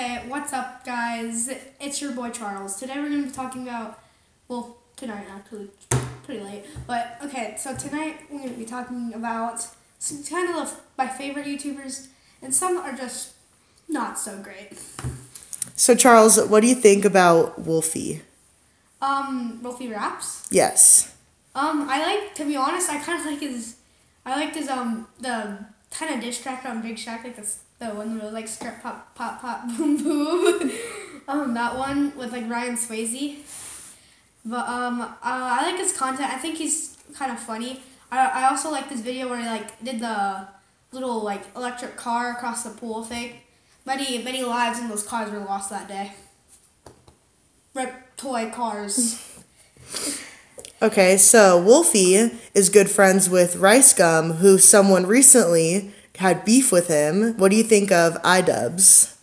Okay, what's up, guys? It's your boy Charles. Today we're going to be talking about, well, tonight actually, pretty late. But, okay, so tonight we're going to be talking about some kind of my favorite YouTubers, and some are just not so great. So, Charles, what do you think about Wolfe? Wolfe Raps? Yes. To be honest, I liked his, the kind of diss track on Big Shaq, like the one that was like skirt pop, pop, pop, boom, boom. That one with like Ryan Swayze. But, I like his content. I think he's kind of funny. I also like this video where he like did the little like electric car across the pool thing. Many lives in those cars were lost that day. Rip toy cars. Okay, so Wolfe is good friends with Rice Gum, who someone recently had beef with him. What do you think of iDubbbz?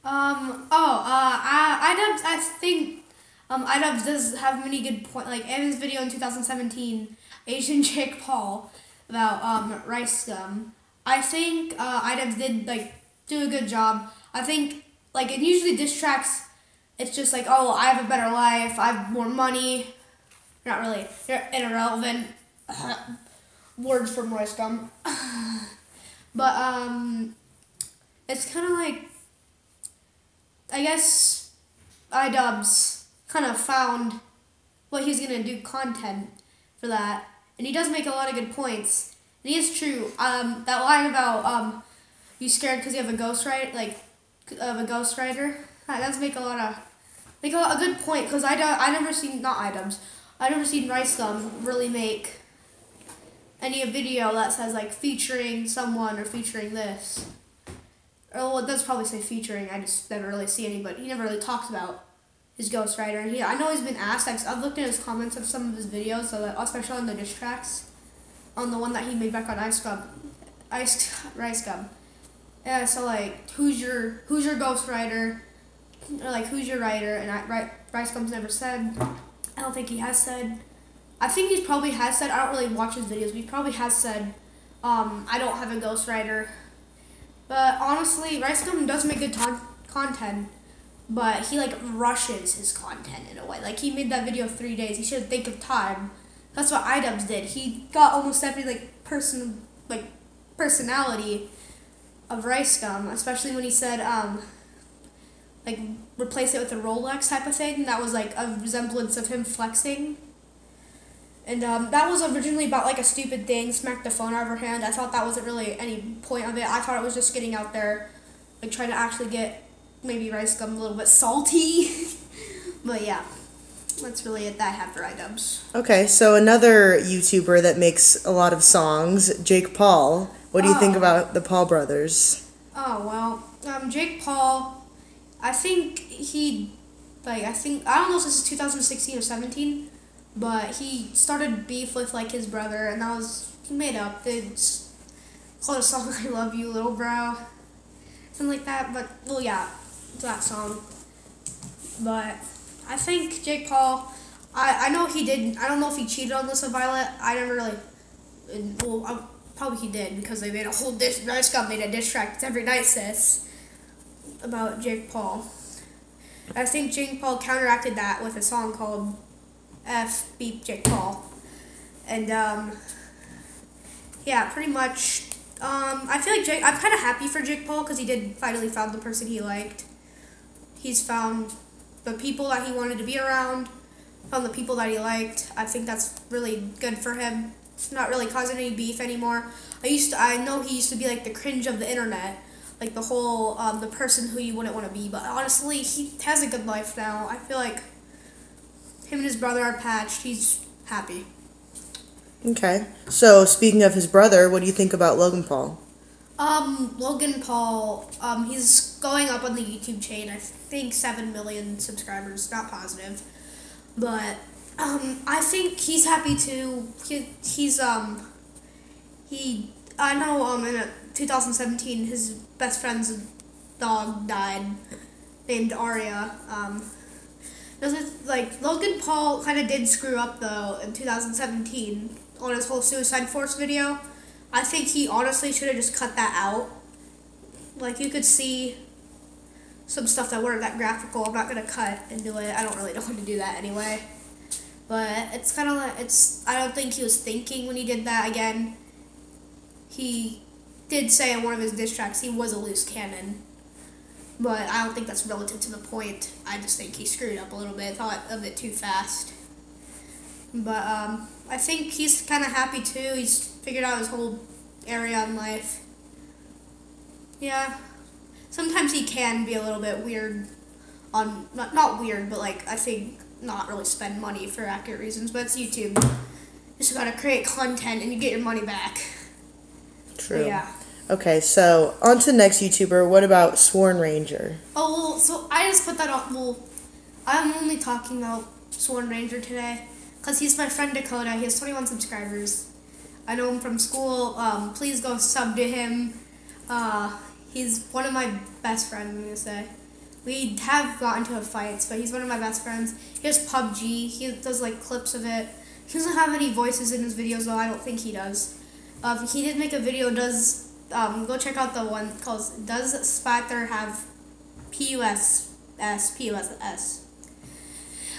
iDubbbz, I think, iDubbbz does have many good points. Like, in his video in 2017, Asian Jake Paul, about, Rice Gum, I think, iDubbbz did, like, do a good job. I think, like, it usually diss tracks, it's just like, oh, I have a better life, I have more money. Not really. They're irrelevant words from Rice Gum. But, it's kind of like, I guess iDubbbz kind of found what he's going to do content for that. And he does make a lot of good points. And he is true. That line about, you scared because you have a ghostwriter, that does make a good point, because I never seen Rice Gum really make any video that says like featuring someone or featuring this. Or well, it does probably say featuring. I just never really see anybody. He never really talks about his ghostwriter. I know he's been asked. I've looked at his comments of some of his videos, so that, especially on the diss tracks, on the one that he made back on Rice Gum. Yeah. So like, who's your ghostwriter? Or like, who's your writer? And Rice Gum's never said. I don't think he has said. I think he probably has said. I don't really watch his videos, but he probably has said, I don't have a ghostwriter. But honestly, Rice Gum does make good content, but he like rushes his content in a way. Like, he made that video 3 days. He should think of time. That's what iDubbbz did. He got almost every personality of Rice Gum, especially when he said like replace it with a Rolex type of thing. That was like a resemblance of him flexing. And that was originally about like a stupid thing, smacked the phone out of her hand. I thought that wasn't really any point of it. I thought it was just getting out there, like trying to actually get maybe Rice Gum a little bit salty. But yeah, that's really it that I have for iDubbbz. Okay, so another YouTuber that makes a lot of songs, Jake Paul. What do you think about the Paul brothers? Oh, well, Jake Paul, I don't know if this is 2016 or 17, but he started beef with like his brother, and he made up. It's called a song, I Love You, Little Bro, something like that. But, well, yeah, it's that song. But I think Jake Paul, I know he did. I don't know if he cheated on Lisa Violet. I never really, probably he did, because they made a whole Rice Gum made a diss track, It's Every Night Sis, about Jake Paul. I think Jake Paul counteracted that with a song called F Beep Jake Paul. And yeah, pretty much. I feel like I'm kind of happy for Jake Paul, because he did finally found the person he liked. He's found the people that he wanted to be around, found the people that he liked. I think that's really good for him. It's not really causing any beef anymore. I know he used to be like the cringe of the internet, like the whole the person who you wouldn't want to be. But honestly, he has a good life now. I feel like him and his brother are patched. He's happy. Okay, so speaking of his brother, what do you think about Logan Paul? Logan Paul, he's going up on the YouTube chain. I think 7 million subscribers, not positive. But, I think he's happy too. I know, in 2017, his best friend's dog died, named Arya. Logan Paul kind of did screw up, though, in 2017 on his whole Suicide Force video. I think he honestly should have just cut that out. Like, you could see some stuff that weren't that graphical. I'm not gonna cut into it. I don't really know how to do that anyway. But it's kind of like, I don't think he was thinking when he did that. Again, he did say in one of his diss tracks he was a loose cannon. But I don't think that's relative to the point. I just think he screwed up a little bit, thought of it too fast. But I think he's kind of happy too. He's figured out his whole area in life. Yeah. Sometimes he can be a little bit weird on, not weird, but like, I think not really spend money for accurate reasons, but it's YouTube. You just gotta create content and you get your money back. True. But yeah. Okay, so on to the next YouTuber. What about Sworn Ranger? Oh, well, so I just put that on, well, I'm only talking about Sworn Ranger today because he's my friend Dakota. He has 21 subscribers. I know him from school. Please go sub to him. He's one of my best friends, I'm going to say. We have gotten into fights, but he's one of my best friends. He has PUBG. He does, like, clips of it. He doesn't have any voices in his videos, though. I don't think he does. He did make a video, go check out the one called Does Spatter Have P-U-S-S?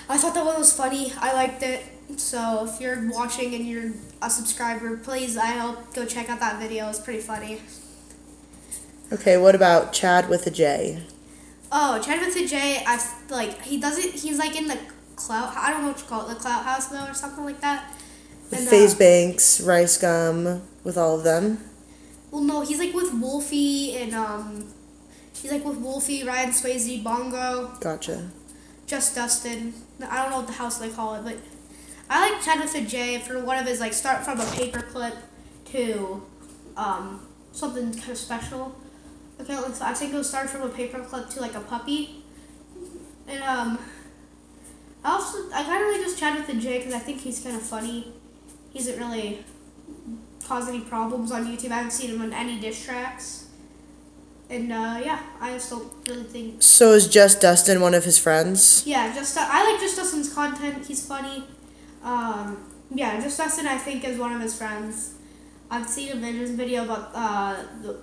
I thought that one was funny. I liked it. So if you're watching and you're a subscriber, please, I hope go check out that video. It's pretty funny. Okay, what about Chad with a J? Oh, Chad with a J, he's like in the clout, I don't know what you call it, the clout house though, or something like that. With FaZe Banks, Rice Gum, with all of them? Well, no, he's like with Wolfe and, he's like with Wolfe, Ryan Swayze, Bongo. Gotcha. Just Dustin. I don't know what the house they call it, but I like Chad with a J for one of his, like, start from a paperclip to, something kind of special. Okay, so I think it'll start from a paperclip to like a puppy, and I kind of like this Chad with a J because I think he's kind of funny. He doesn't really cause any problems on YouTube. I haven't seen him on any diss tracks, and yeah, I just don't really think. So is Just Dustin one of his friends? Yeah, I like Just Dustin's content. He's funny. Yeah, Just Dustin I think is one of his friends. I've seen a video about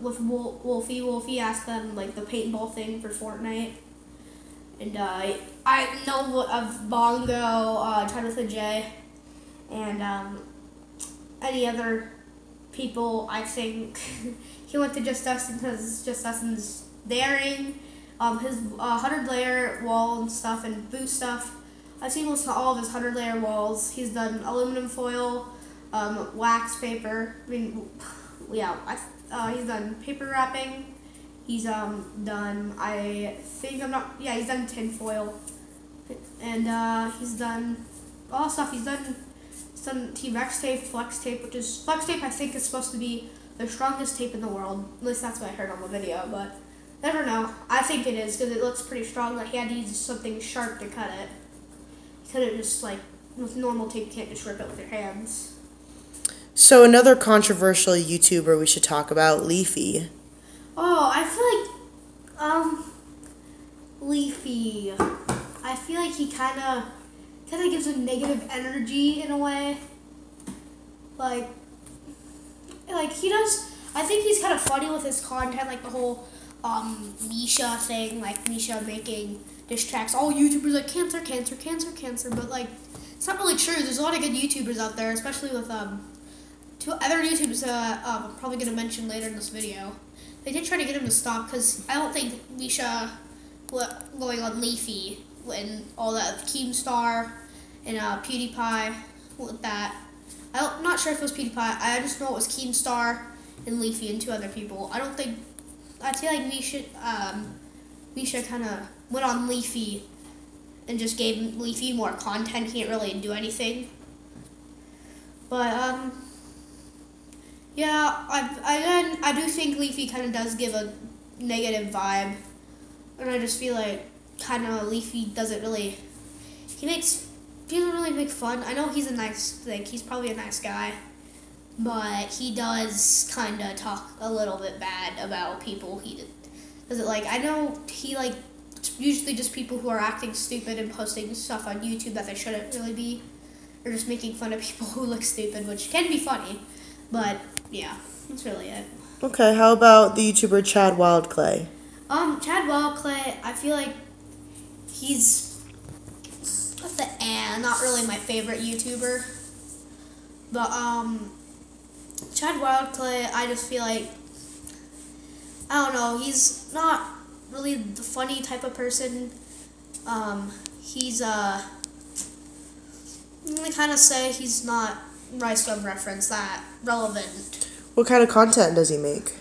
with Wolfe. Wolfe asked them like the paintball thing for Fortnite, and I know of Bongo, Chad with a J, and any other people. I think he went to Just Dustin because Just Dustin's daring, his 100-layer wall and stuff and boot stuff. I've seen almost all of his 100-layer walls. He's done aluminum foil. Wax paper. I mean, yeah. He's done paper wrapping. He's done. He's done tin foil, and he's done all stuff. He's done T-Rex tape, flex tape, flex tape. I think is supposed to be the strongest tape in the world. At least that's what I heard on the video, but never know. I think it is because it looks pretty strong. Like he had to use something sharp to cut it. He couldn't just like with normal tape. You can't just rip it with your hands. So another controversial YouTuber we should talk about, Leafy. Oh, I feel like Leafy. I feel like he kind of gives a negative energy in a way. Like he does. I think he's kind of funny with his content, like the whole Misha thing, like Misha making diss tracks. All YouTubers like cancer, but like it's not really true. There's a lot of good YouTubers out there, especially with two other YouTubers I'm probably going to mention later in this video. They did try to get him to stop because I don't think Misha going on Leafy and all that Keemstar and PewDiePie with that. I'm not sure if it was PewDiePie. I just know it was Keemstar and Leafy and two other people. I feel like Misha kind of went on Leafy and just gave Leafy more content. He didn't really do anything. But yeah, I do think Leafy kind of does give a negative vibe, and I just feel like kind of Leafy doesn't really. He doesn't really make fun. I know he's he's probably a nice guy, but he does kind of talk a little bit bad about people he doesn't like. I know he it's usually just people who are acting stupid and posting stuff on YouTube that they shouldn't really be, or just making fun of people who look stupid, which can be funny. But yeah, that's really it. Okay, how about the YouTuber Chad Wildclay? Chad Clay, I feel like he's not really my favorite YouTuber. But Chad Clay, I just feel like, I don't know, he's not really the funny type of person. He's I'm gonna kind of say he's not Rice Gum reference that relevant. What kind of content does he make?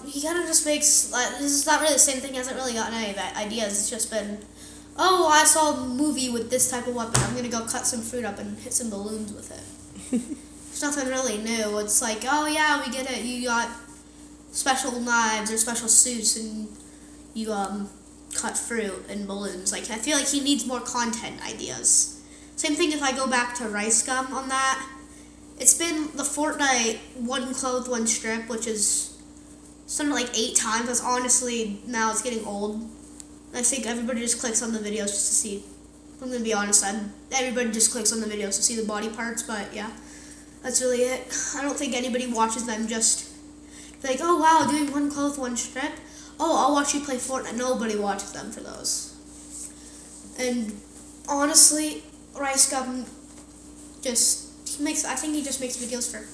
He kind of just makes, this is not really the same thing, he hasn't really gotten any ideas, it's just been, oh, I saw a movie with this type of weapon, I'm going to go cut some fruit up and hit some balloons with it. There's nothing really new, it's like, oh yeah, we get it, you got special knives or special suits and you, cut fruit and balloons. Like, I feel like he needs more content ideas. Same thing if I go back to Rice Gum on that. It's been the Fortnite one clothes, one strip, which is something like 8 times. That's honestly, now it's getting old. I think everybody just clicks on the videos just to see. I'm going to be honest, everybody just clicks on the videos to see the body parts, but yeah, that's really it. I don't think anybody watches them just like, oh wow, doing one clothes, one strip. Oh, I'll watch you play Fortnite. Nobody watches them for those. And honestly, Rice Gum I think he just makes videos for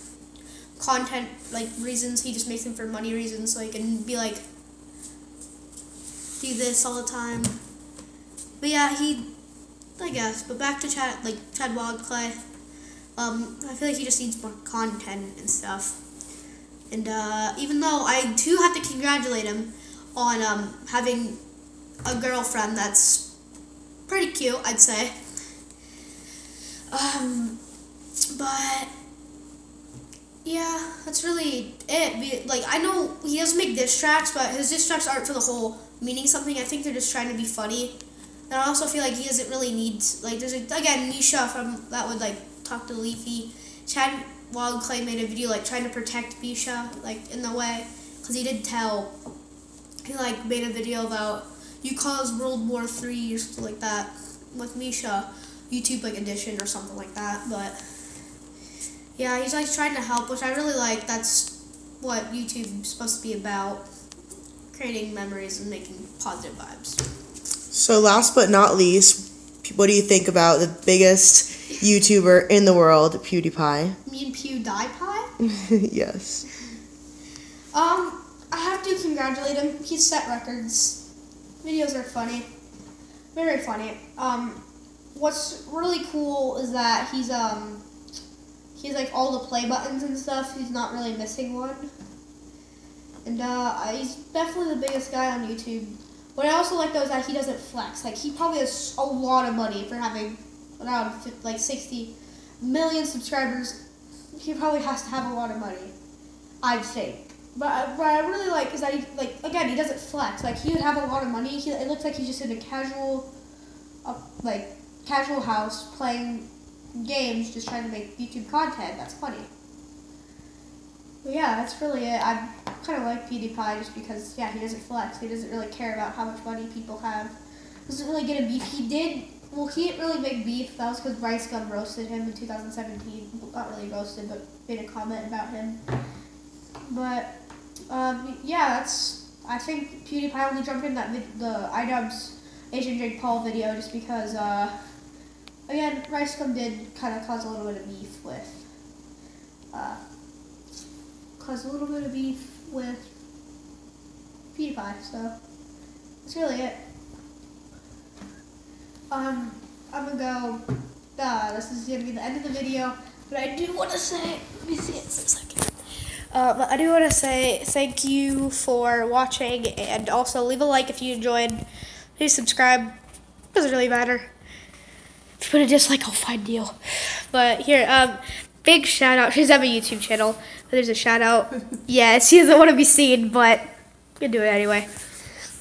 content, like, reasons. He just makes them for money reasons, so he can be like, do this all the time. But yeah, I guess. But back to Chad Clay. I feel like he just needs more content and stuff. And even though I do have to congratulate him on having a girlfriend that's pretty cute, I'd say. But yeah, that's really it. Like, I know he doesn't make diss tracks, but his diss tracks aren't for the whole meaning something. I think they're just trying to be funny. And I also feel like he doesn't really need, like, there's again, Misha from that would like talk to Leafy. Chad Clay made a video like trying to protect Misha, like, in the way, because he did tell. He like made a video about you caused World War III or something like that with Misha, YouTube like edition or something like that. But yeah, he's like trying to help, which I really like. That's what YouTube's supposed to be about, creating memories and making positive vibes. So last but not least, what do you think about the biggest YouTuber in the world, PewDiePie? You mean PewDiePie? Yes. I have to congratulate him. He's set records. Videos are funny. Very funny. What's really cool is that he's like all the play buttons and stuff. He's not really missing one. And he's definitely the biggest guy on YouTube. What I also like though is that he doesn't flex. Like, he probably has a lot of money for having around like 60 million subscribers. He probably has to have a lot of money, I'd think. But what I really like is that he, like, again, he doesn't flex. Like, he would have a lot of money. It looks like he's just in a casual house playing games, just trying to make YouTube content. That's funny. But yeah, that's really it. I kind of like PewDiePie just because, yeah, he doesn't flex. He doesn't really care about how much money people have. Doesn't really get a beef. He didn't really make beef. That was because Rice Gum roasted him in 2017. Not really roasted, but made a comment about him. But yeah, I think PewDiePie only jumped in the iDubbbz Asian Jake Paul video just because, again, Rice Gum did kind of cause a little bit of beef with, PewDiePie, so that's really it. I'm gonna go, this is gonna be the end of the video, but I do want to say, let me see it for a second. But I do want to say thank you for watching, and also leave a like if you enjoyed. Please subscribe. Doesn't really matter. If you put a dislike, I'll find you. But here, big shout out. She's on my YouTube channel. There's a shout out. Yeah, she doesn't want to be seen, but I'm gonna do it anyway.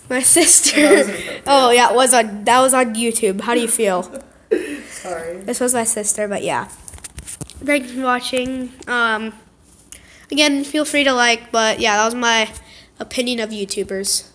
My sister. Oh yeah, that was on YouTube. How do you feel? Sorry. This was my sister, but yeah. Thanks for watching. Again, feel free to like, but yeah, that was my opinion of YouTubers.